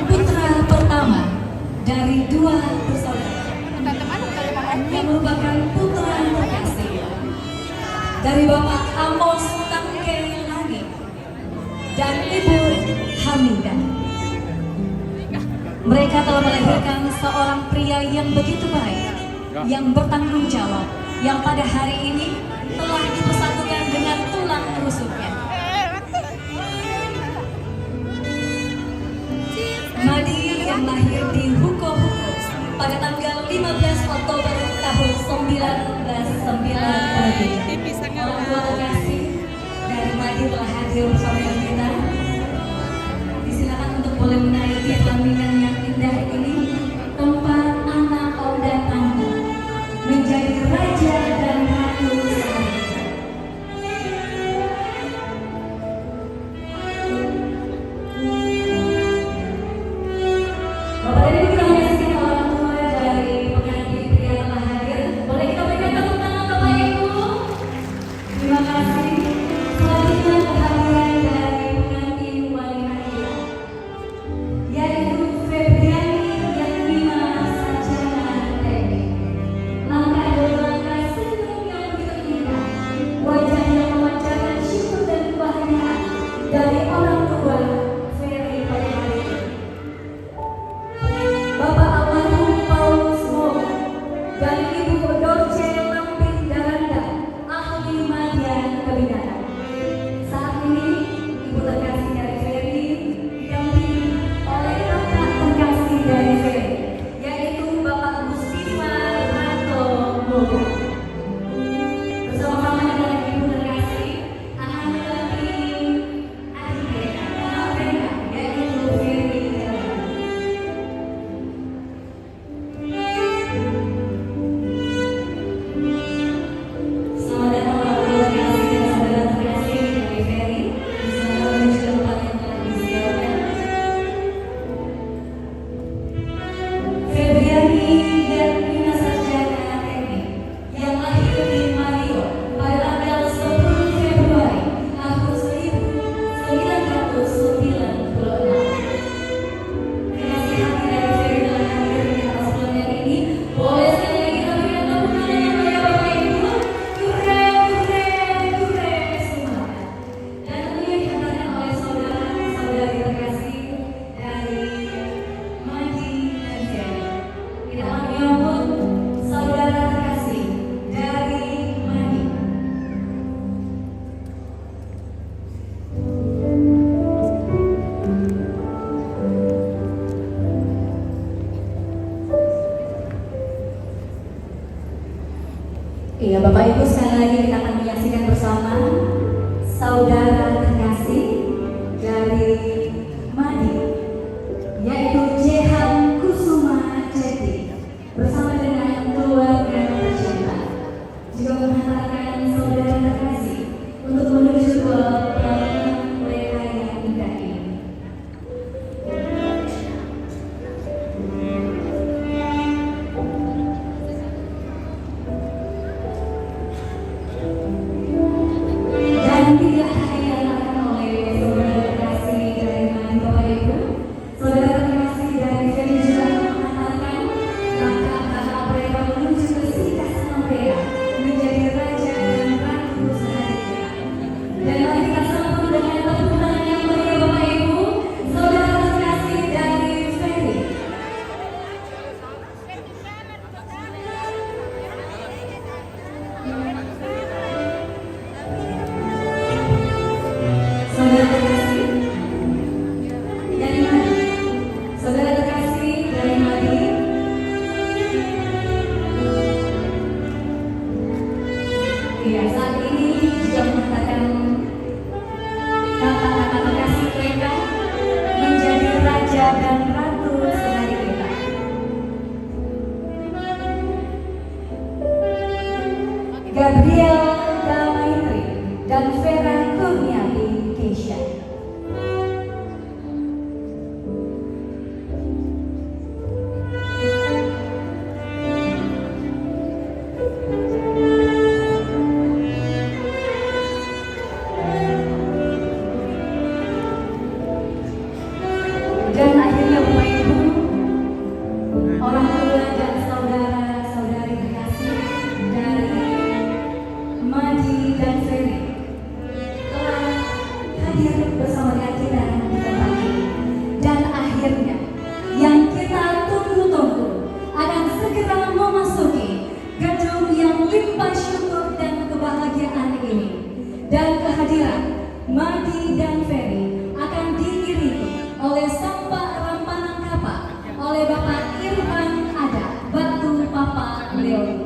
putra pertama dari dua bersaudara yang merupakan putra terkasih dari Bapak Amos Tangke Langit dan Ibu Hamidah. Mereka telah melahirkan seorang pria yang begitu baik, yang bertanggung jawab, yang pada hari ini telah dipersatukan dengan tulang rusuknya. Madi yang lahir di Huko pada tanggal 15 Oktober tahun 1997. Orang tua terkasih dari Madi telah hadir bersama kita. Disilakan untuk boleh menaiki pelaminan yang indah ini, tempat anak om dan tante menjadi raja dan ratu sehari. Bapak dan Ibu kita menyaksikan orang tua dari pengantin pria yang telah hadir. Boleh kita berikan tepuk tangan Bapak Ibu? Terima kasih. Selanjutnya kehadiran dari pengantin wanita kita, yaitu Febriani yang Bima Sarjana Teknik. Langkah demi langkah senyum yang begitu indah, wajah yang memancarkan syukur dan kebahagiaan dari orang tua Ferry pada hari ini. Bapak almarhum Paulus Mo dan Ibu Dorce Lampin Daranda, ahli media kebidanan. Saat ini Ibu terkasih dari Ferry didampingi oleh kakak terkasih dari Ferry, yaitu Bapak Gustiwa Ranto Moga. Bersama-sama dengan Ibu terkasih, akan mendampingi adik mereka, yaitu Ferry Daranda. Selamat datang para terkasih dan saudara terkasih dari Ferry. Silakan menuju ke tempat yang telah disediakan. Febriani dan Bima Sarjana Teknik yang lahir di Mario pada tanggal 10 Februari tahun 1996. Terima kasih hati dari Ferry telah hadir di atas pelaminan ini. Boleh sekali lagi kita berikan tepuk tangan yang meriah Bapak Ibu. Ture semangat. Dan tentunya dihantarkan oleh saudara-saudari terkasih dari Madi dan Ferry. Kita akan menyambut saudara terkasih dari Madi. Iya Bapak Ibu, sekali lagi kita akan menyaksikan bersama saudara terkasih dari Madi, yaitu Jehan Kusuma Ceti bersama dengan keluarga tercinta, juga menghantarkan saudara terkasih untuk menuju ke pelaminan mereka yang indah ini. Dan tidak hanya hadirnya yang kita tunggu-tunggu akan segera memasuki gedung yang limpah syukur dan kebahagiaan ini. Dan kehadiran Madi dan Ferry akan diiringi oleh Samba Rampanan Kapak oleh Bapak Irfan Ada Batu Papa Leoni.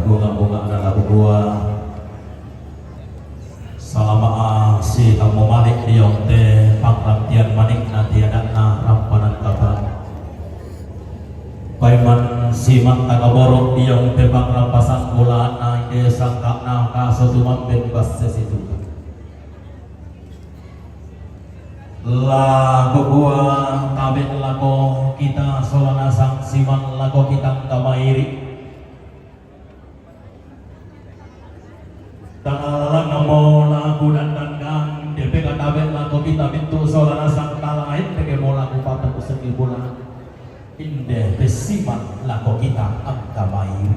Bunga-bunga adalah buah salama si tamu malik diong te pangramtian manik nanti ada na rampanan kapan paiman simak tagaborok diong te pangrampasan bulan na ide sangka na kasutumam ben bases itu lagu buah tabet lago kita solana sang siman lago kita tamairi Tanalang namo lagu dan DP katabet lagu kita pintu solana sang talain pege mo lagu patah kusegi bulan inde besiman lagu kita angkamai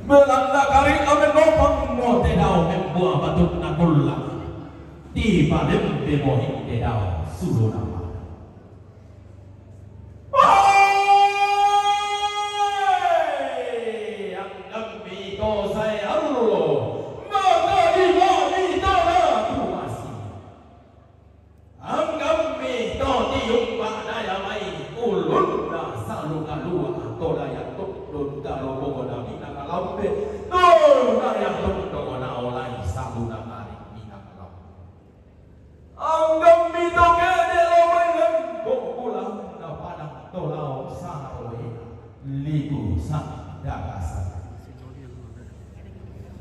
belanda kari amen ngopang mo tedao membuah batuk nakulla di padem demo inde dao sulu nama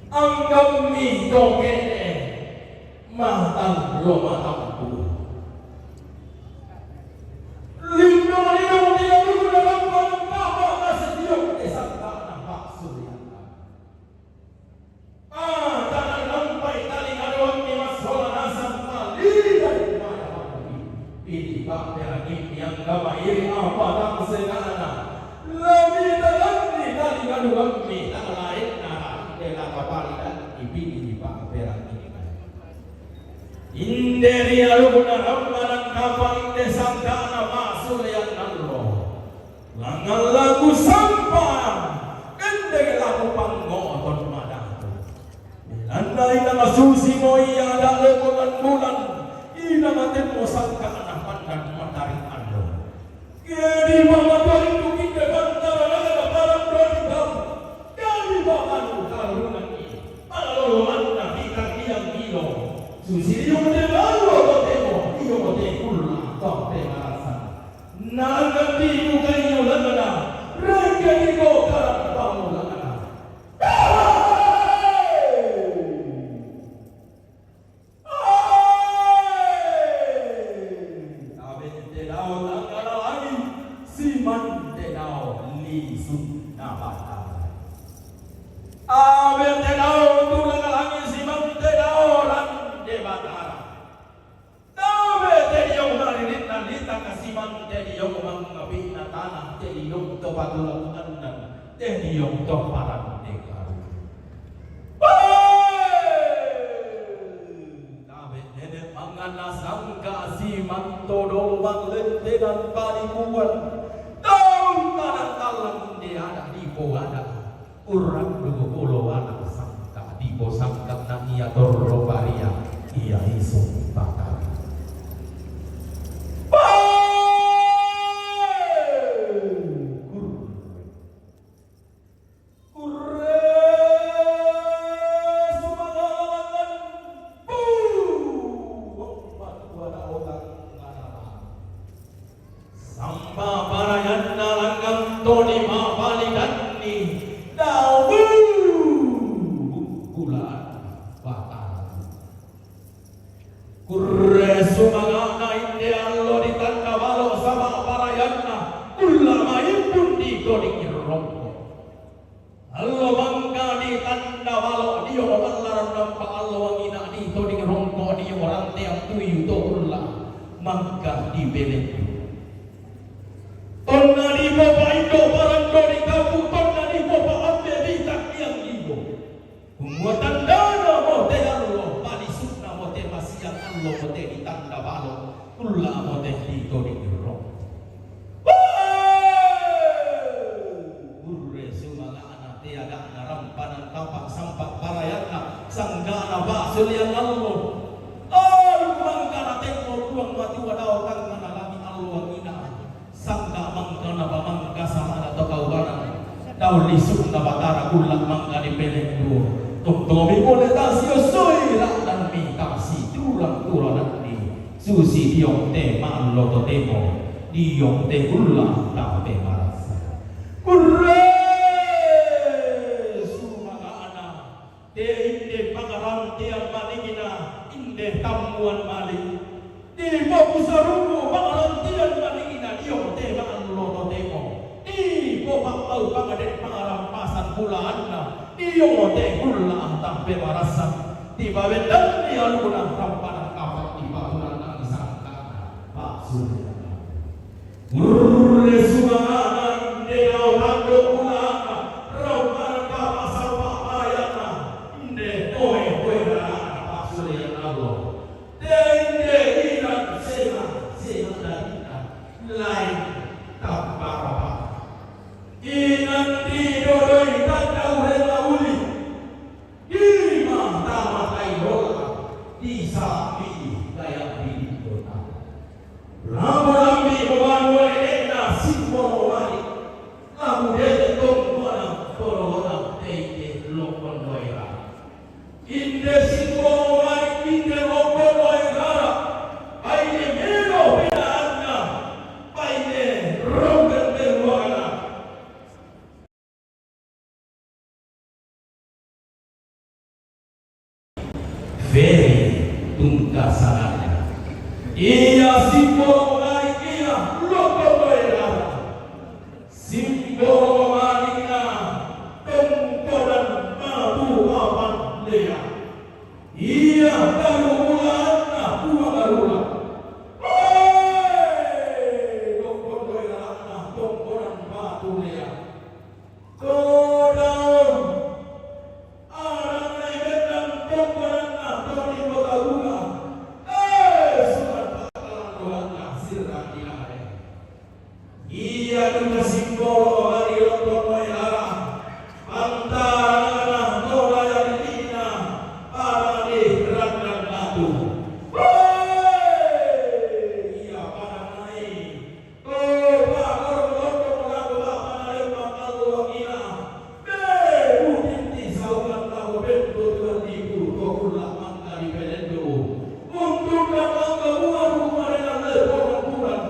Anggam mi dogene mahal loma tampu lindo lindo dia dulu dalam apa kasih desa nampak surya tanah lampai tali kadon ni masola nasam tali dari mana ini bangsa lagi yang gawairi apa tak segala lebih dalam ni tali kadon ni tak lain ela kapalitan ibini di pangperan ini inderi aluguna rammanan kapal inde sangkana masul yang nallo langal lagu sampah inde lagu panggoton madatu anda ina masusi mo iya ada bulan ina maten mo sangkana pandan matarik ando kedi mama paling inde bantara laga barang doni bam kali bahan Susi yung de bago temo iyo ko te kulla to te marasa nagati ko kayo lagana ragani ko karang pamu lagana aben te dao lagana lagi siman te dao li sun na bata aben te dao tu lagana lagi siman te dao batara nabe jadi yang marinit nalita kasiman jadi yang mengapi na tanah jadi yang kepatulan dan jadi yang toparan dekar nabe dede mangana sangka siman todo manglente dan parikuan tahu tanah talang dia ada di ada urang dulu pulau anak sangka di sangka nania torrobaria iya isu bakar Samba barayan nalangang toni mapalitan ni dawu bulan kurre sumangana inde allo di tanda walo sama parayanna ulama impun di goding rongko allo bangga di tanda walo dio mallaran nampak allo wangina di goding rongko di orang yang tuyu to ulla mangga di belek tonna di boba indo barando di kapu tonna di boba ambe di tak yang ibo umuatan dana mo te allo pali sunna mo te masya siang Allah mote di tanda balok kula mote di todi roh Gurre sumala anak tiada rampanan tapak sampak parayana sanggana basul yang Allah mangkana tengok ruang mati wadau tangan lagi Allah ina sangka mangkana bamangka sama atau kaubaran daun lisuk na batara kulak mangga di pelengdu Tomi boleh tasio soi dan mi kasih tulang di susi diong te malo to temo diong te gula ta te marasa kurre sumaga ana te inde pangaran tiang maningina inde tamuan mali di popusarumu pangaran tiang maningina diong te malo to temo di popak au pangaden pangaran pasan bulan Iyo te gula tampe marasan tiba bedan dia luna rampanan kapal tiba bulan nang sangka Pak Surya Gurre sumana inde awando ulana rampanan kapal sapa ayana inde oe Pak Surya Allah inde iran sema darina lain tampara inan di dodoi tanda di sapi gaya bidona lambi bawa ena simbol wali lamu dete tongkona tolona tete lokon doira inde simbol wali inde lokon doira aine melo bedaanna aine rogen berwana tungkasananya iya simbol laikia loko doera simbol malina tengkodan madu apan lea iya karulana dua karula loko doera tengkodan madu lea kodam arang lebetan tengkodan atoni botaruga iya dengan simbol dari lokon doera antara doa yang dina para di randan batu iya para naik pakor lokon lagu apa naik bakal doang ina binti saukan tahu bentuk tuan ibu kokulah mangga di belendo untuk datang ke rumah dengan leporan bulan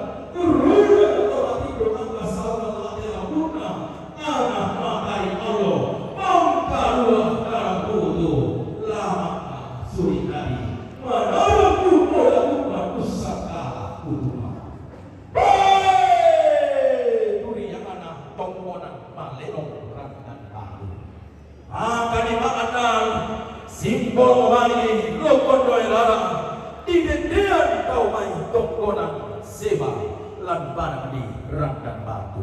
simbol mali lokon doera di dendean tau mai tongkonan seba lan barang di randan batu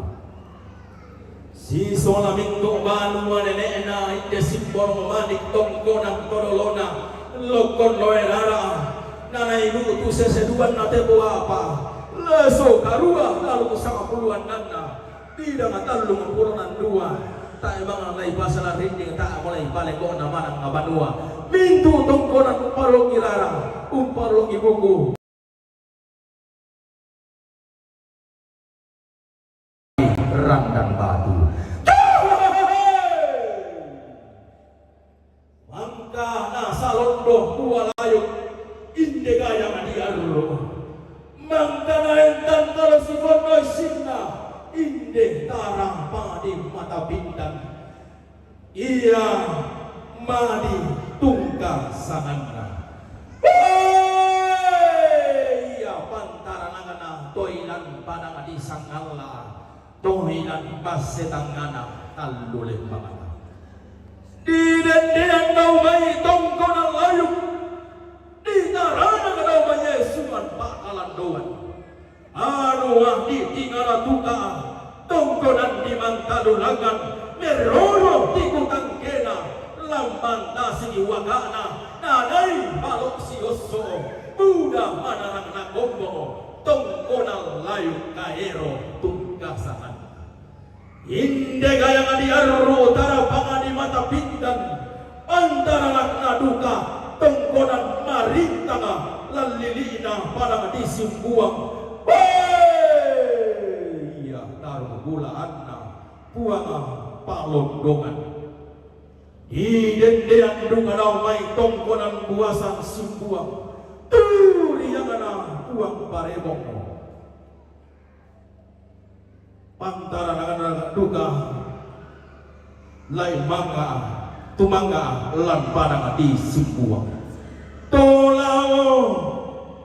si sola minggu banu manenena ite simbol manik tongkonan todolona lokon doera nanai nutu seseduan nate apa leso karua lalu sama puluhan nana tidak ngatalung puluhan dua tak emang nalai pasal rinding tak mulai balik kok nama nang ngabanua mintu tongkonan umparong irarang umparong ibuku randan batu mangka nasa londo dua layuk inde gaya madiaru mangka naentan kalau si bono sinna inde tarang padi mata bintang iya madi tungkang sanganna iya pantara nangana toilan padang di sangalla toilan basetangana talule pangana di dendean dau mai tongkonan layuk di tarana kadau mai suman bakalan doan anu di tingala tuka tongkonan di mantadulangan meroro tikutang kena lambang nasi wagana nadai balok si oso Udah manarang na gombo tongkonal layu kaero tunggasahan. Inde gaya ngadi arro tara pangadi mata pindan antara lakna duka tongkonan marintanga lalilina parang disumbuang. Iya taruh gula anna puanga palondongan. Idendean dunga daw may tongkonan buasan sumbuang. Turiangana puang parebong. Pantara nangan duka lain mangga tumangga lan padang di sumbuang. Tolao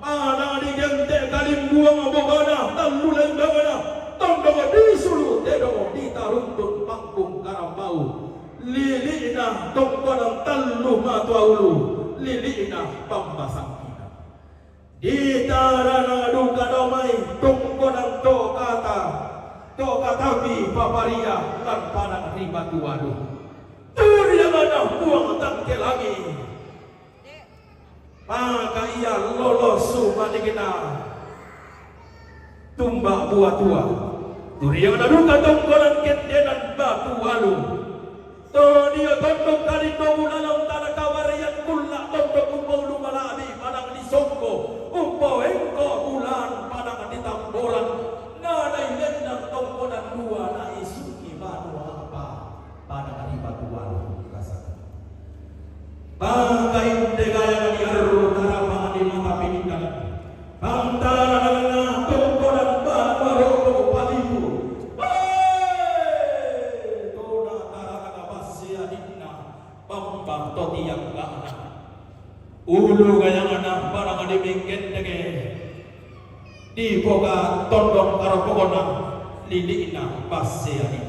padang di gente kalim buang bogana talu lain bogana tondong di sulu tedo di taruntun pangkung karambau. Liliina tongkonang talu matuaulu liliina pambasangkina di tarana duka domai tongkonang toka tapi paparia lan panang ribatu waduh turiangana buang tangke lagi maka ia lolos sumanikina tumbak buah tua turiangana duka tongkonang kendenan batu walu. Dia tondok kali domunalang tanah kawarian kulla tondok umpau lumalabi padang di songko umpau engko bulan padang di tamboran nanai lendang tongkonan dua na isuki banu apa padang di batuan rasakan bangga inde gaya di arro tarapangan di mata pindah antara tongkonan banu roko palibu. Bambang toti yang gana ulu gayang anak barang adi mingken dege di boga tondong karo pokona lilina passe ani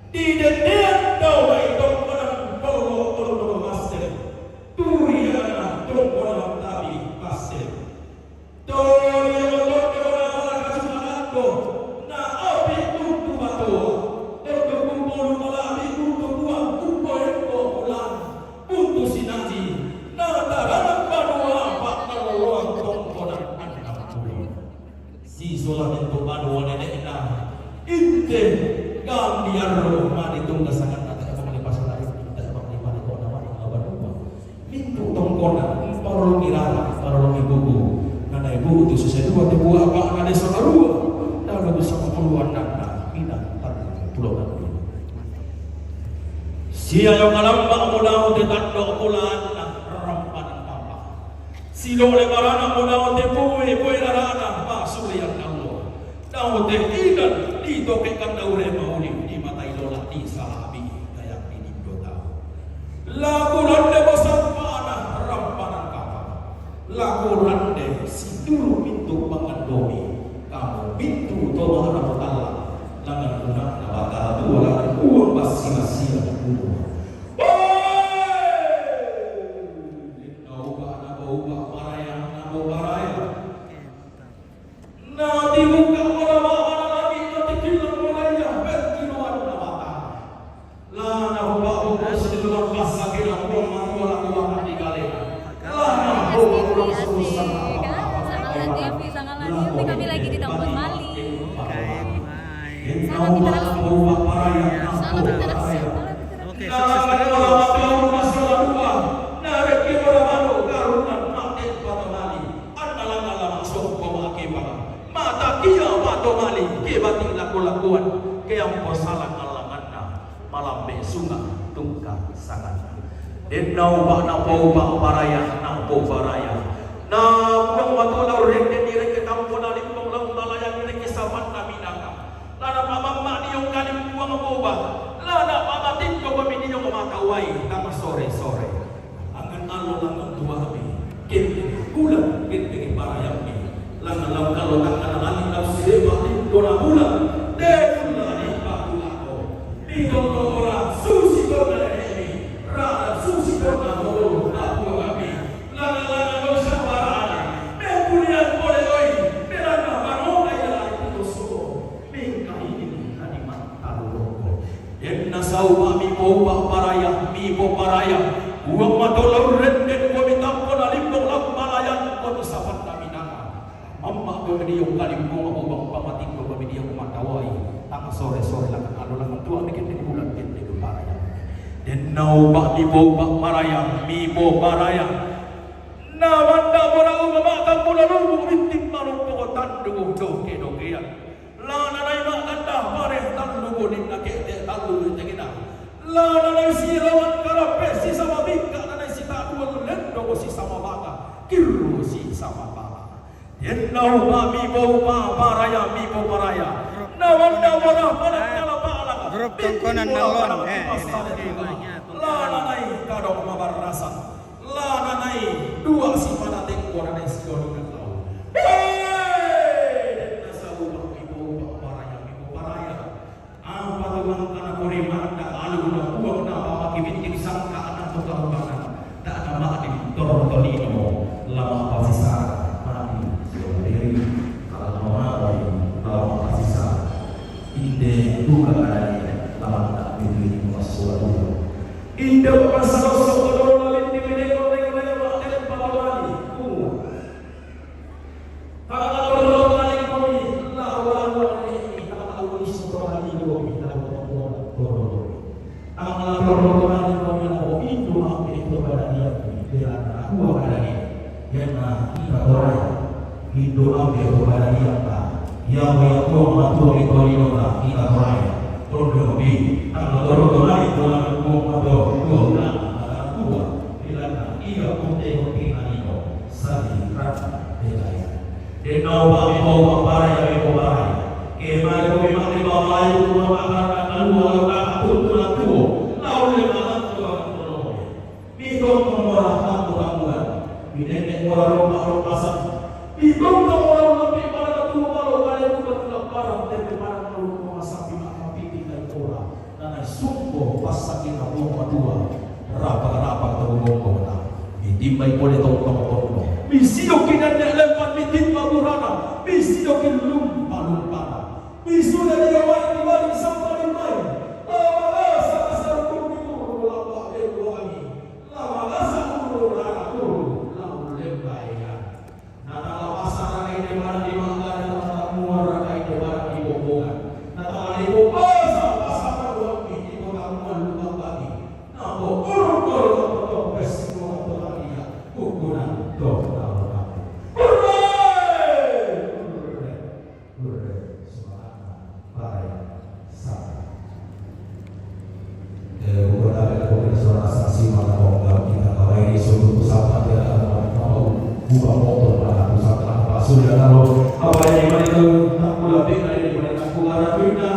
di dendean dawai tongkonan bolo tolo passe turiana tongkonan tabi passe toyo tongkonan kasumanako na api tutu batu tongkon kumpul malabi tutu buang untuk sinati nadaran panua pak nolong tongkonan anak murid si solat itu panua nenek na inte gambiar mari tungga sangat kata kami pasal lain kita sama di mana kau nama awan rumah mintu tongkonan parolong irara parolong ibuku nana ibu itu sesuai dua tebu apa ada sekarua dan bisa keperluan nana pindah tanah pulau nanti. Siya yung alambang mula o de tando pulaan na rampan ang papa. Silo le marana mula o de puwi larana pasuli ang naulo. Nao de ilan dito kay kang naure mauli di matay lola di sabi kaya pinindo tao. Lakuran de bosang pana rampan ang papa. Lakuran de situlo pintu pangandomi. Kamu pintu to maharap tala. Langan unang na bata dua uang basi-basi ang buo. Kami lagi di Tampon Mali. Oke, sukses Denau ba na po ba paraya na po paraya na kung matulaw rin din direk ke kampo na limpong lang talayang direk saman na minaka lana mamama niyong kalimpuang mo ba lana mamatin ko kami ninyong kumakaway kama sore-sore angan alo lang ang duwabi kinte kulang kinte parayang ni lana lang kalotang kanalangin na sila ko na kulang dehul na ni patulako dito ko ora susi ko na rada susi korna molo aku kami lana no sabarana me pulian pole oi perana mano kaya itu so mingka ini tadi mantalo enna sauba mi poba paraya mi po paraya uang matolor renden ko mitampon alimbong lag malayan ko sa pemediung kalimbung aku bang pamatin ko pemediung matawai tang sore-sore lang ano lang ang tuwa bikin di bulan bikin di parayang den nau bak libo bak marayang mibo parayang na wanda mora umama kang mula rubu bintin marong ko tandu do kedokean la nanay ma kanda pare tandu ko din na kete tandu tegina la nanay silawan karape si sama bingka nanay si taduan lendo ko si sama baka kiru si sama baka Yenau mi bau ma paraya mi bau paraya. Nawan nawan pada kala pala. Grup tongkonan nalon La nanai kadok mabar rasa. La nanai dua si pada tengko nanai si kodok kau. Hei, nasa ubah mi bau paraya mi bau paraya. Apa tuang kana kori manda alu na uang na maki bintik sangka anak tu kau kana. Tak ada mak di tortolino lama pasisa. Inde buka adanya lama tak berdiri masuatu. Inde pasal sokoro lalu di menegok menegok makan palawani. Kalau kalau lagi kami lawan ini kita tahu ini sokoro lagi kami kita tahu. Kalau lagi kami lawan itu apa itu pada dia dengan aku adanya. Yang kita orang itu apa pada dia apa. Yang yakun matur ikolino la kita raya todo bi ang todo lai dolan ko mato ko na kuwa ilana iya punte ko pinanino sali rata delaya de no ba mi ko para ya ko para ke ma ko mi ma ni ba mai ko ma ka na lu ka tu na tu na ule ma na tu ko mi ko mo ra ha ko ra ko mi ne ko ra ro ma ro pasat mi ko mo ra mi para tu ma ro parang tempe parang malu masapi makapiting na ora na nagsumbo pasakin na buong madua rapa-rapa terungong ko na mitimbay po nitong tongtong misiyo kinanyalempan mitin magurana misiyo kinlumpa-lumpana miso na niyaway ibalik sa palimay lamaga sa kasarong nito lapa ego kami lamaga sa ulo rana ulo laulembay yan natalapasan na kayo naman di mga muara kayu barang di bobogan. Natali mo basa basa karuang ini mo karuan lubang bagi. Nabo urut urut pes mo tolalia ukuran do tahu. Hurray! Hurray! Semangat baik sama. Bukan ada suara saksi mana orang kita kawai di sudut pusat ada mau buka motor pada pusat apa sudah kalau apa yang mana itu tak pula bina ini mana tak pula bina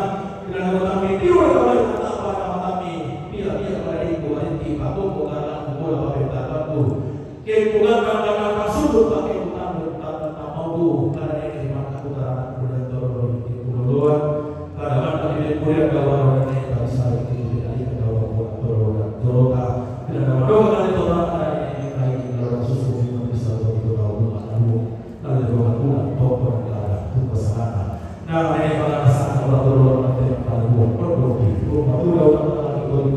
bila kami dia kawai tak pada kami dia pada itu ada tiba tu bukan bola pada batu ke bukan karena sudut pakai utang tak mau tu karena ini mana utara bulan turun di pulau kadang kadang di pulau kawan ini tak bisa itu dari kawan turun bila doa itu ada ini kain kalau susu bisa itu tahu lalu doa pulang topor ada tu kesana nah ini pada saat orang turun nanti pada buat produk itu baru orang itu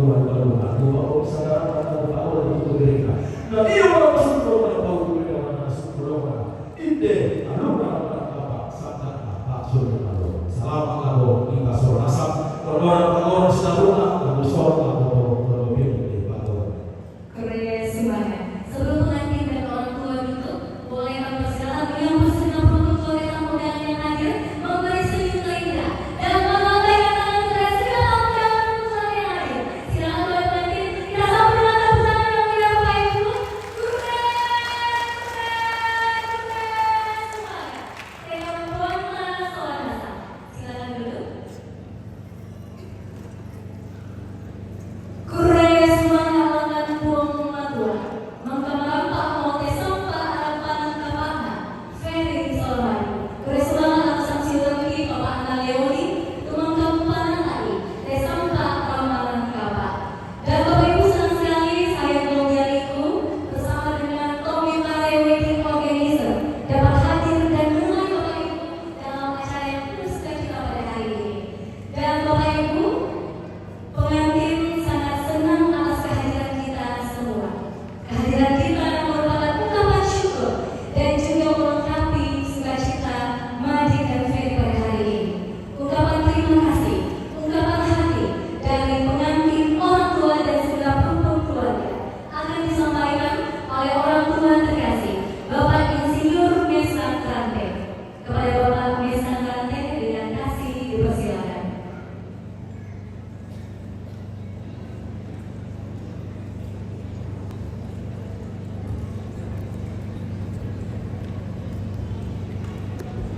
baru saudara tahu itu mereka nah dia orang masuk orang tahu mereka orang masuk orang ide alumna apa sadar apa sudah lalu salam lalu kita suruh nasab orang sedahulu lalu suruh lalu sebelum pengantin dan orang tua duduk, boleh kami persilakan yang bersenang untuk oleh tamu dan yang hadir memberi senyum indah dan melambaikan tangan terasa dalam jalan untuk yang hadir. Silakan oleh pengantin kita sambut dengan tepuk tangan yang meriah Bapak Ibu. Semangat. Dengan membuat mengenal soal dasar. Silakan.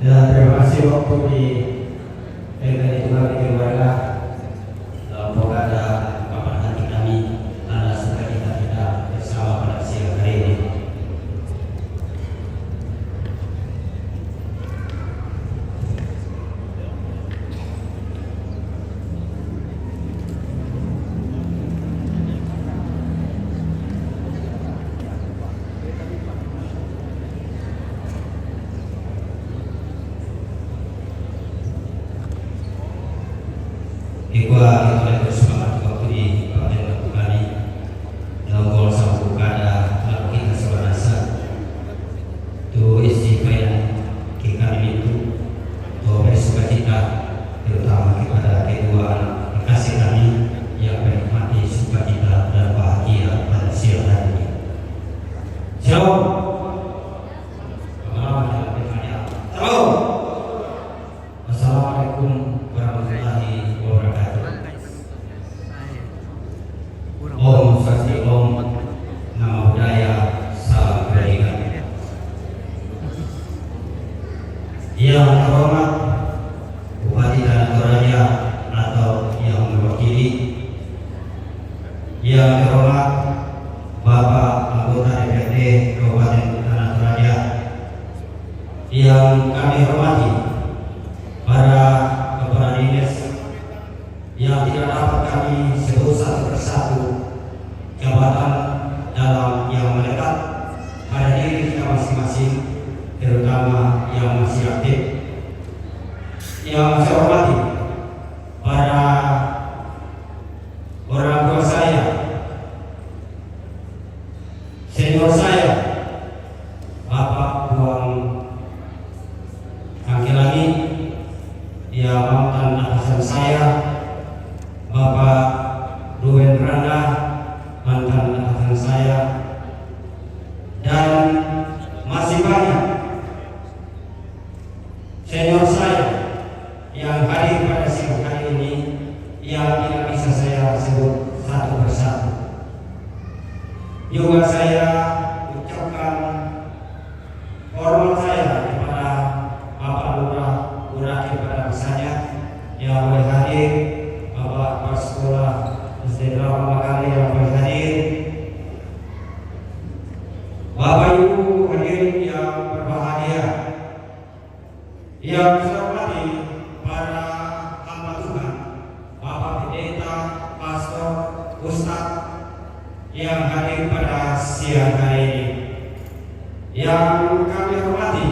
Ya, terima kasih waktu diberikan juga di keluarga. Semoga ada kapan hati kami tanda sukacita kita bersama pada siang hari ini. Ikulah kita terus semangat waktu di Kabupaten Bangkali. Dalam gol sambung kada lalu kita sebenarnya tu istiqomah kita itu tu bersukacita terutama kepada kedua anak kekasih kami yang menikmati sukacita dan bahagia pada siang hari ini. Shalom. Shalom. Assalamualaikum warahmatullahi wabarakatuh. Om Swastiastu, Om Namo Buddhaya, Salam Kebajikan. Yang terhormat Bupati Tanah Toraja atau yang mewakili, yang terhormat Bapak anggota DPRD Kabupaten Tanah Toraja, yang kami hormati para kepala dinas yang tidak dapat kami sebut satu persatu jabatan dalam yang melekat pada diri kita masing-masing, terutama yang masih aktif. Yang saya hormati para orang tua saya, senior saya, Bapak Buang Angkilangi, yang mantan atasan saya, Bapak Ruben Randa, mantan atasan saya, dan masih banyak senior saya yang hadir pada siang hari ini yang tidak bisa saya sebut satu persatu. Juga saya ucapkan hormat saya kepada Bapak Lurah kepada misalnya yang boleh hadir, Bapak Kepala Sekolah SD Bangkali yang boleh hadir, Bapak Ibu hadirin yang berbahagia, yang saya hormati para hamba Tuhan, Bapak Pendeta, Pastor, Ustadz yang hadir pada siang hari ini, yang kami hormati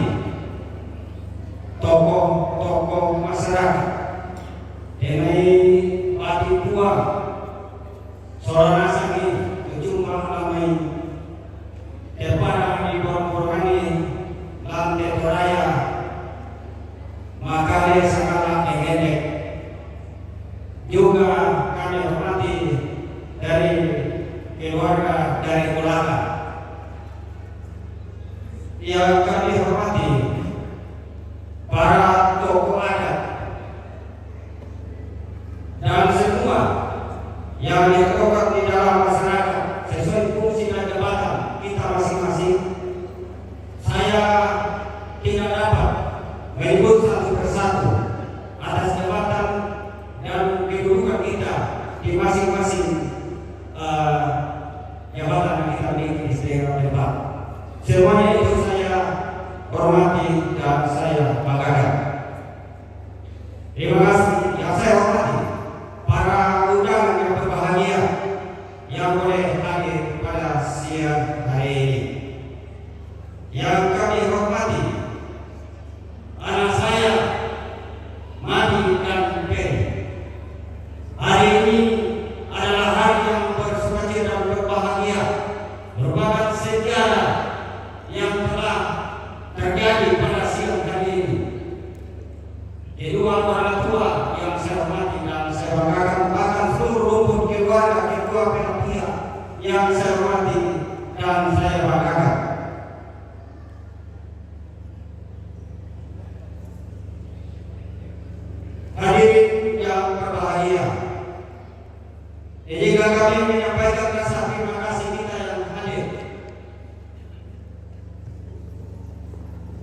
tokoh-tokoh masyarakat, Denai Pati Tua, Sorana Sangi, Ujung Malamai, Terpada di Borongani, Lante Toraya, Makale Sakala Engedek. Juga kami hormati dari keluarga dari Kolaka, yang kami hormati para tokoh adat dan semua yang ditokohkan di dalam masyarakat sesuai fungsi dan jabatan kita masing-masing. Saya tidak dapat menyebut satu persatu atas jabatan dan kedudukan kita di masing-masing jabatan yang kita miliki di setiap tempat. Semuanya itu saya hormati dan saya banggakan. Terima kasih yang saya hormati para undangan yang berbahagia yang boleh hadir pada siang hari ini. Yang kami hormati anak saya Madi dan Peri. Hari ini adalah hari yang bersukacita dan berbahagia, merupakan sejarah yang telah terjadi pada siang hari ini. Kedua orang tua yang saya hormati dan saya banggakan, bahkan seluruh rumput keluarga, kedua belah pihak yang saya hormati dan saya banggakan. Hadirin yang berbahagia, jika kami menyampaikan rasa terima kasih kita yang hadir.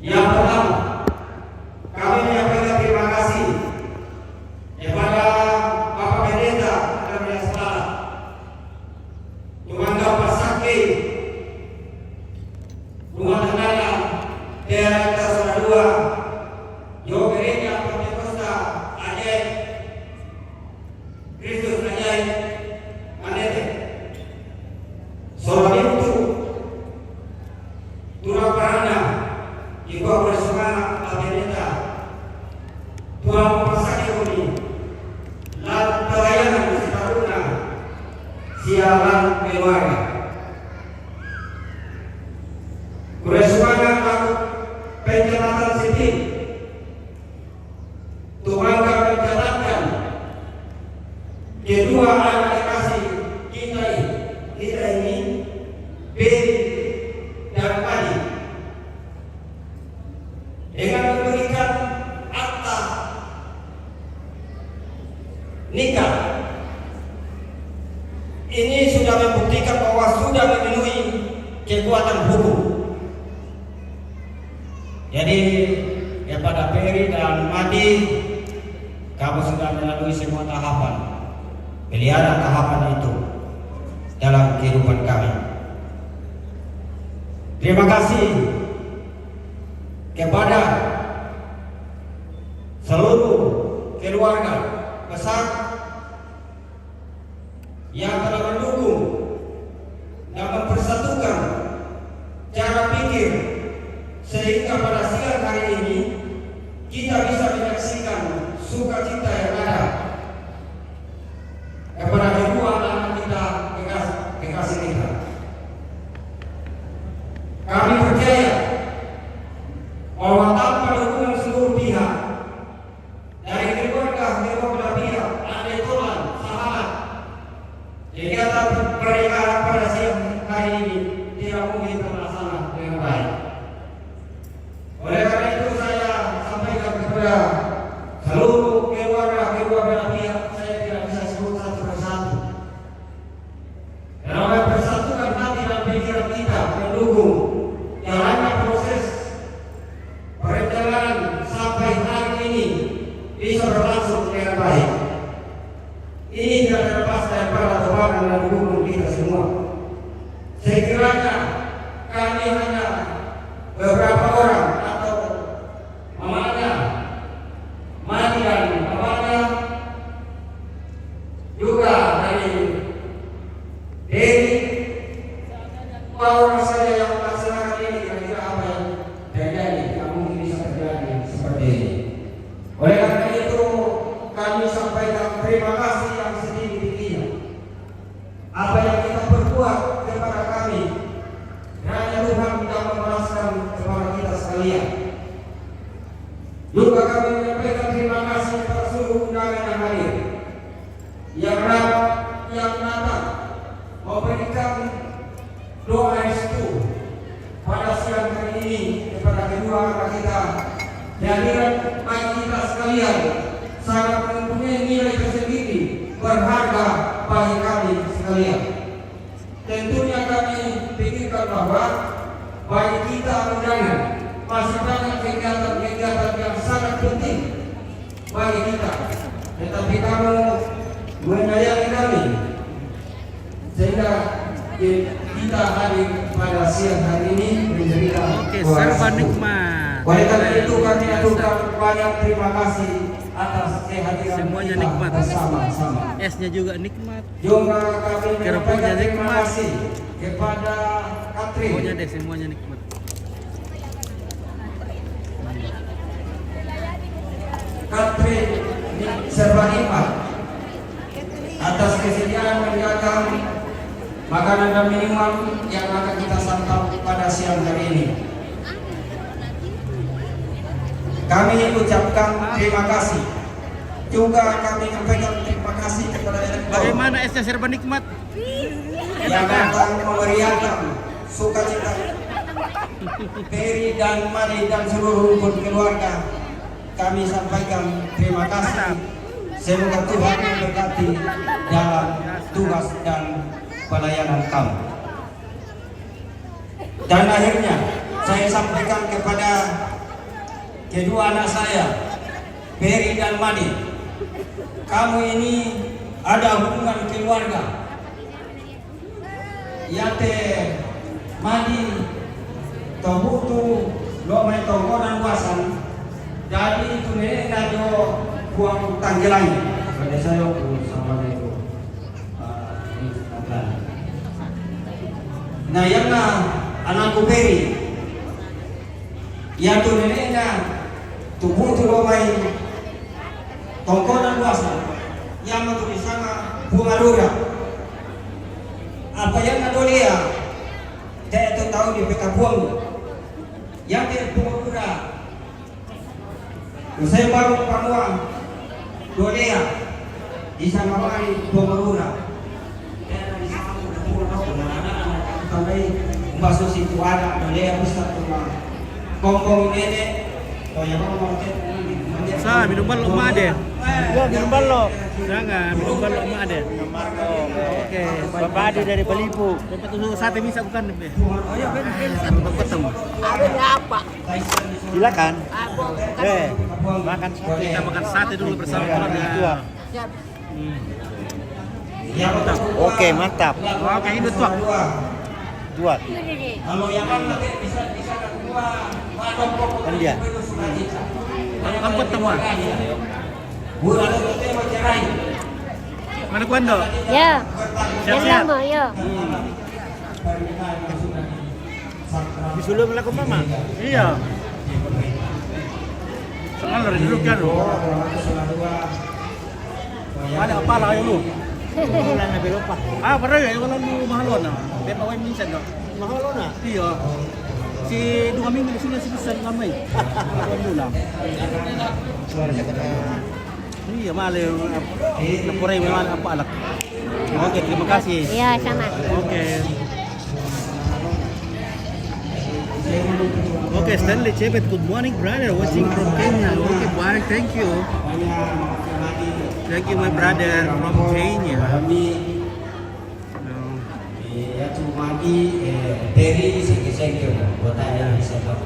Yang pertama, Penjelatan Siti Tumangga menjalankan kedua anak kekasih kita ini Beri dan Madi dengan memberikan akta nikah. Ini sudah membuktikan bahwa sudah memenuhi kekuatan hukum. Jadi kepada Peri dan Madi, kamu sudah melalui semua tahapan, pilihan tahapan itu dalam kehidupan kami. Terima kasih kepada seluruh keluarga besar yang telah mendukung dan mempersatukan cara pikir sehingga pada siang hari ini kita bisa menyaksikan sukacita yang ada kepada kedua anak kita kekasih kita. Kami percaya bahwa tanpa dukungan seluruh pihak dari keluarga kedua belah pihak, ada Tuhan, sahabat, kegiatan pernikahan pada siang hari ini tidak mungkin terlaksana dengan baik. Oleh karena itu saya sampaikan kepada seluruh keluarga kedua belah pihak, saya tidak bisa sebut satu persatu. Karena persatukan hati dan pikiran kita mendukung jalannya proses perjalanan sampai hari ini bisa berlangsung dengan baik. Ini tidak terlepas daripada Tuhan dan dukungan kita semua. Sekiranya kami hanya beberapa orang atau mamanya, Madi dan papanya, juga dari Dewi, orang saja yang melaksanakan ini, kira-kira apa yang terjadi? Tidak mungkin bisa terjadi seperti ini. Oleh karena itu kami sampaikan terima kasih yang setinggi-tingginya. Apa yang kita perbuat kepada kami, hanya Tuhan tidak membalaskan kepada kita sekalian. Juga kami menyampaikan terima kasih kepada seluruh undangan yang hadir, yang datang memberikan doa restu pada siang hari ini kepada kedua anak kita. Kehadiran baik kita sekalian sangat mempunyai nilai tersendiri berharga bagi kami sekalian. Tentunya kami pikirkan bahwa bagi kita undangan masih banyak kegiatan-kegiatan yang sangat penting bagi kita, tetapi kamu menyayangi kami sehingga kita hadir pada siang hari ini menjadi Oke, serba nikmat. oleh karena itu kami aturkan banyak terima kasih atas kehadiran Semuanya kita nikmat. bersama-sama. Esnya juga nikmat. Juga kami Kerupuknya menyampaikan terima nikmat. kasih kepada Katri, Pokoknya deh semuanya nikmat. serba nikmat atas kesediaan menjaga makanan dan minuman yang akan kita santap pada siang hari ini. Kami ucapkan terima kasih. Juga kami menyampaikan terima kasih kepada elektor Bagaimana esnya serba nikmat? yang datang memeriahkan sukacita Peri dan Madi dan seluruh rukun keluarga. Kami sampaikan terima kasih. Semoga Tuhan memberkati dalam tugas dan pelayanan kamu. Dan akhirnya saya sampaikan kepada kedua anak saya, Peri dan Madi, kamu ini ada hubungan keluarga. Yate Madi tobutu lo mai tongkonan wasan jadi itu nenek najo buang tanggelan pada saya sama itu nah yang anakku Peri ya tu neneknya tobutu lo mai tongkonan wasan yang itu di sana bunga lura apa yang nadolia dia itu tahu di peta buang yang dia bunga lura Usai baru panuang Dolea di sana mari Bomarura. Di sana anak-anak kami masuk situ ada Dolea pusat rumah. Kongkong nenek, oh ya mau Sa, minum balok emak deh. Ya, minum balok. Jangan, minum balok emak deh. Oke, Bapak Ade dari Balipu. dapat dulu sate bisa bukan deh. Oh ya, ben. Satu potong. Adanya apa? Silakan. Makan sate. Kita makan sate dulu bersama keluarga. Ya betul. Oke, mantap. Oke, ini tuak. Dua. Kalau yang mana bisa kedua, Kan dia. Kamu potong mah. bulan itu mau cerai. Mana kuando? Ya, Siap-siap. lama ya. Disuruh melakukan mama. Iya. Soalnya dari dulu kan. Ada apa lah yang lu? Bulan na berupa. Ah, pare ya wala lu mahalon na. Be pa way minsan no. Mahal na. Iya. Si dua minggu sila sibisan kamay. Ano lang. Iya, mali. Napuray mo man apa alak. Oke, terima kasih. Ya, sama. Oke. Oke, Stanley Chebet, good morning brother, watching from Kenya. Okay, baik, thank you. Thank you my brother from Kenya. No. Ya cuma di dari segi-segi buat yang bisa tahu.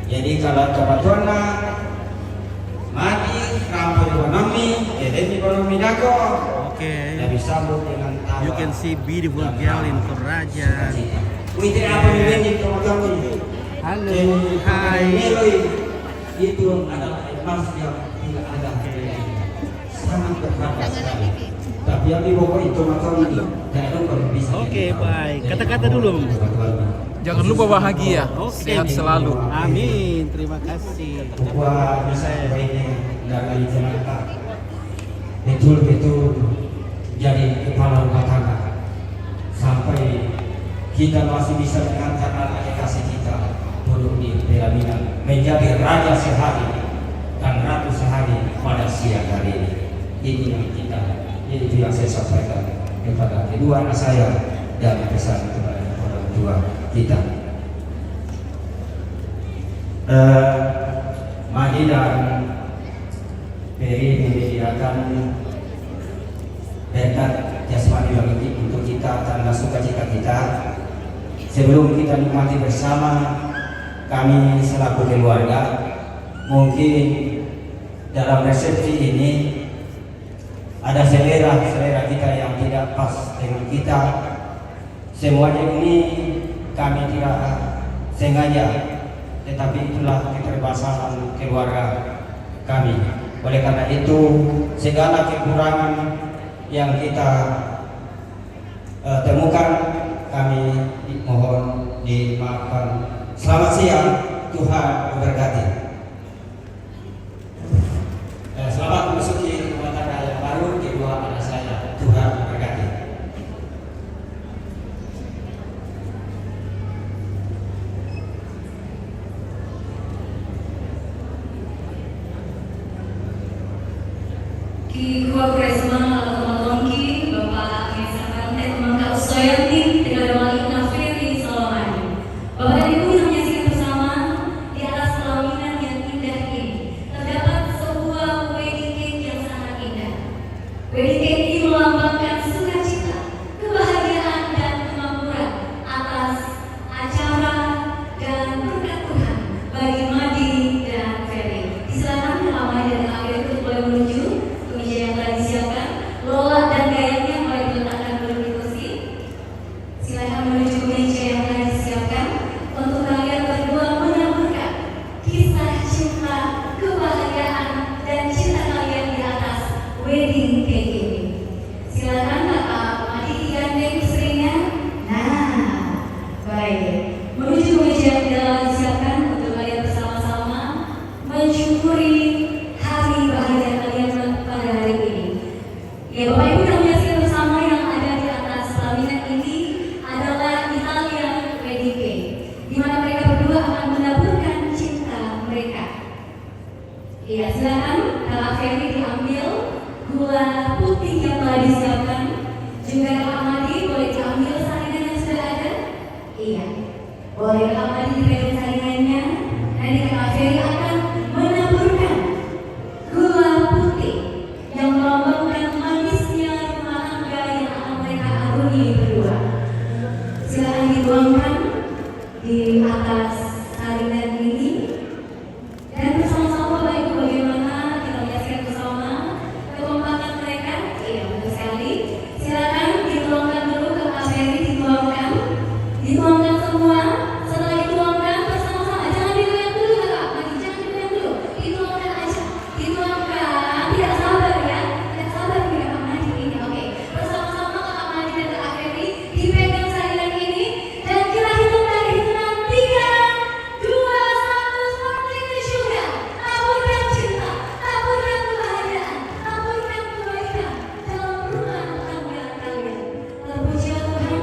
Jadi kalau kebetulan mati rampo ekonomi, jadi ekonomi dago. Okay. Tidak bisa dengan tawa. You can see beautiful girl in Toraja. Wih, apa ini kamu ini? Halo, hai. Itu adalah emas yang tidak ada sangat berharga sekali. Tapi yang dibawa itu macam ini, jangan kalau bisa. Oke, baik. Kata-kata dulu. Jangan lupa bahagia, Oke. sehat selalu. Amin. Terima kasih. Bahwa bisa ini dari Jakarta betul-betul jadi kepala rumah tangga sampai kita masih bisa mengangkat anak kasih kita duduk di pelaminan menjadi raja sehari dan ratu sehari pada siang hari ini. Ini yang kita, itu yang saya sampaikan kepada kedua anak saya dan pesan kepada orang tua kita. Madi dan Peri menyediakan berkat jasmani bagi untuk kita tanda sukacita kita. Sebelum kita nikmati bersama, kami selaku keluarga mungkin dalam resepsi ini ada selera kita yang tidak pas dengan kita. Semuanya ini kami tidak sengaja, tetapi itulah keterbatasan keluarga kami. Oleh karena itu, segala kekurangan yang kita temukan kami mohon dimaafkan. Selamat siang, Tuhan memberkati. Selamat memasuki rumah tangga yang baru kedua anak saya. Tuhan memberkati. Ki Kuat Kresma teman-teman Ki Bapak Kesa Kantet Mangkak Soyanti Tegada Malina Ferry Salomani. Bapak dan Ibu yang menyaksikan bersama di atas pelaminan yang indah ini terdapat sebuah wedding cake yang sangat indah. Wedding cake ini melambangkan sukacita, kebahagiaan dan kemakmuran atas acara dan berkat Tuhan bagi Madi dan Ferry. Silakan ramai dari akhir itu boleh menuju meja yang telah disiapkan. Lola dan gayanya mulai diletakkan dulu di kursi. Iya, silakan Kak Ferry diambil gula putih yang telah disiapkan. Juga Kak Amadi boleh diambil saringan yang sudah ada. Iya, boleh Kak Amadi dipegang saringannya. Nanti Kak Ferry akan menaburkan gula putih yang melambangkan manisnya rumah tangga yang akan mereka arungi berdua. Silakan dituangkan di atas saringan ini. Dan bersama-sama Bapak Ibu bagaimana kita menyaksikan bersama kekompakan mereka. Iya, betul sekali. Silakan dituangkan dulu ke Kak Ferry, dituangkan semua. Setelah dituangkan bersama-sama, jangan digoyang dulu Kak Madi, jangan digoyang dulu. Dituangkan aja, dituangkan. Tidak sabar ya, tidak sabar nih Kak Madi ini. Oke, bersama-sama Kak Madi dan Kak Ferry dipegang saringan ini dan kita hitung dari hitungan 3, 2, 1, seperti itu juga. Taburkan cinta, taburkan kebahagiaan, taburkan kebaikan dalam rumah tangga kalian. Terpuji Tuhan,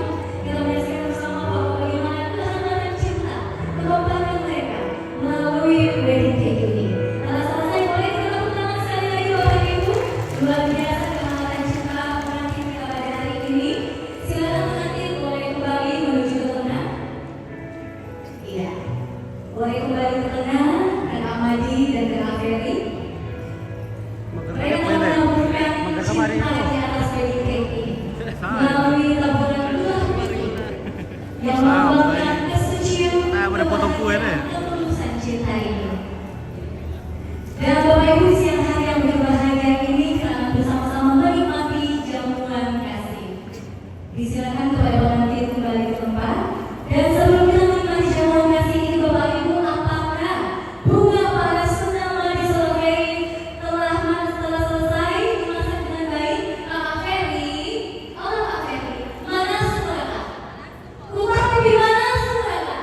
kita menyaksikan bersama bahwa bagaimana kehangatan cinta kekompakan mereka melalui wedding cake ini. Setelah selesai boleh kita tepuk tangan sekali lagi Bapak Ibu. Luar biasa kehangatan cinta pengantin kita pada hari ini. Silakan pengantin boleh kembali menuju ke tengah. Iya, boleh kembali ke tengah, Kak Amadi dan Kak Ferry. Mereka telah menaburkan cinta di atas wedding cake ini melalui taburan gula putih yang melambangkan kesucian dan ketulusan cinta ini. Dan Bapak Ibu siang hari yang berbahagia ini kita akan bersama-sama menikmati jamuan kasih. Disilakan kepada pengantin kembali ke tempat. Dan sebelum kita menikmati jamuan kasih ini Bapak Ibu, apakah bunga para sunamadi Solokeri telah selesai dimasak dengan baik? Kak Ferry, oh Kak Ferry, mana semua Kak? Kurang di mana semua Kak?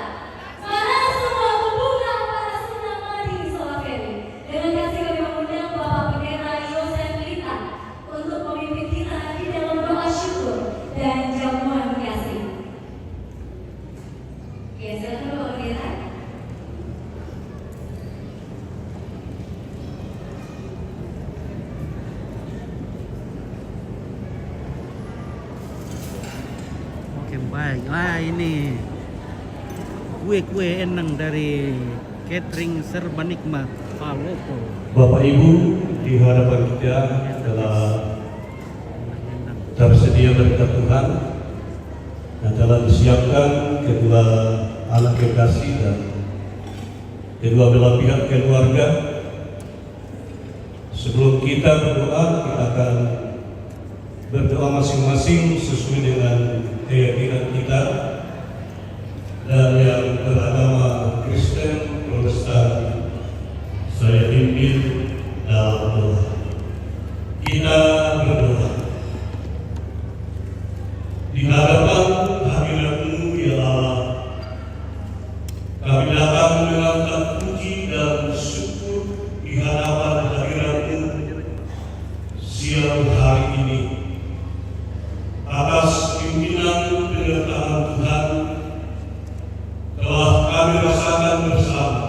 Mana semua bunga para sunamadi Solokeri? Dengan kasih kami mengundang Bapak Pendeta Yosef Lita untuk memimpin kita di dalam doa syukur dan jamuan kasih. Ya, silakan Bapak Pendeta. Oke, baik. Nah, ini kue-kue enang dari catering serba nikmat Palopo. Bapak Ibu, di hadapan kita telah tersedia berkat Tuhan yang telah disiapkan kedua anak kekasih dan kedua belah pihak keluarga. Sebelum kita berdoa, kita akan berdoa masing-masing sesuai dengan keyakinan kita. Dan yang beragama Kristen, Protestan, saya pimpin dalam doa. Kita berdoa. Di hadapan hadirat-Mu ya Allah, kami datang mengangkat puji dan syukur di hadapan hadirat-Mu siang hari ini atas pimpinan penyertaan Tuhan telah kami rasakan bersama.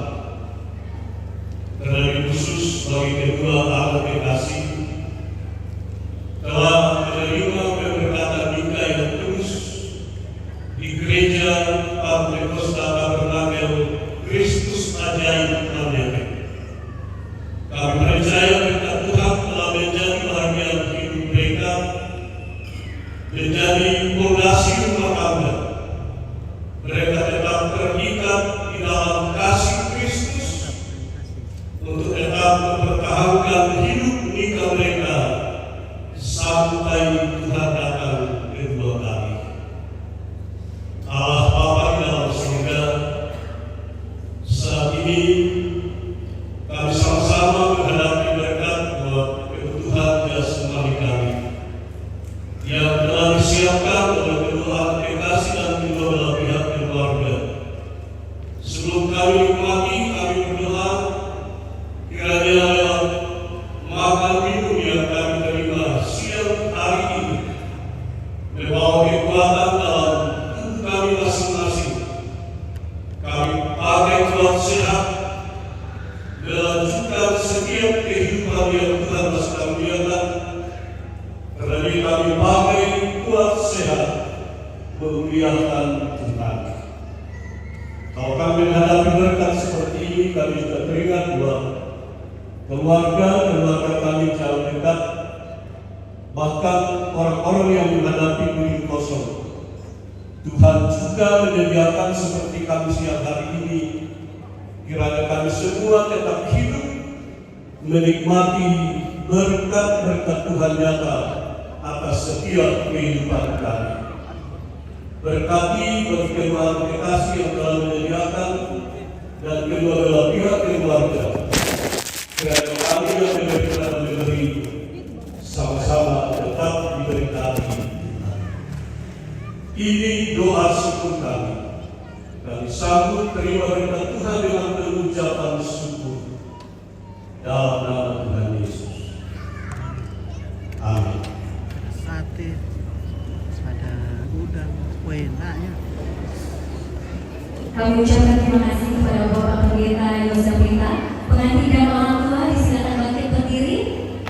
Terlebih khusus bagi kedua anak kekasih telah menerima pemberkatan nikah yang tulus di gereja Pantekosta Tabernakel Kristus Ajaib Amen. Kami percaya berkat Tuhan telah menjadi bahagian hidup mereka, menjadi fondasi rumah tangga. Mereka tetap terikat di dalam kasih Kristus untuk tetap mempertahankan hidup nikah mereka sampai Tuhan datang kedua kali. Allah Bapa di dalam surga, saat ini kami sama-sama menghadapi berkat buat kebutuhan jasmani kami yang telah disiapkan oleh kedua kekasih dan kedua belah pihak keluarga. Sebelum kami nikmati, kami berdoa kiranya lewat makan minum yang kami terima siang hari ini berkat seperti ini kami juga teringat bahwa keluarga kami jauh dekat, bahkan orang-orang yang menghadapi dunia kosong, Tuhan juga menyediakan seperti kami siang hari ini. Kiranya kami semua tetap hidup menikmati berkat-berkat Tuhan nyata atas setiap kehidupan kami. Berkati bagi keluarga kasih yang telah menyediakan dan kedua belah pihak keluarga. Kiranya kami yang memberi sama-sama tetap diberkati. Ini doa syukur kami. Kami sambut terima berkat Tuhan dengan pengucapan syukur. Dalam nama Tuhan Yesus. Amin. Sate, ada udang, enaknya. Kami ucapkan terima kasih kepada Bapak Pendeta Yosafita, pengantin dan orang tua. Disilakan bangkit berdiri.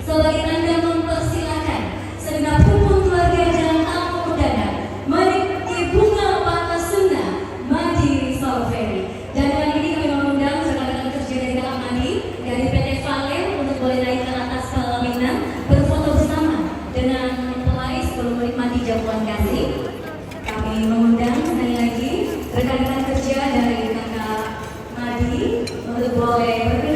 Sebagai tanda mempersilakan segenap kumpul keluarga dan tamu undangan menikmati bunga Patasuna Madi Solveri. Dan kali ini kami mengundang rekan-rekan kerja dari Kak Madi dari PT Valen untuk boleh naik ke atas pelaminan berfoto bersama dengan mempelai sebelum menikmati jamuan kasih. Kami mengundang sekali lagi rekan-rekan kerja dari Kakak Madi untuk boleh berkenan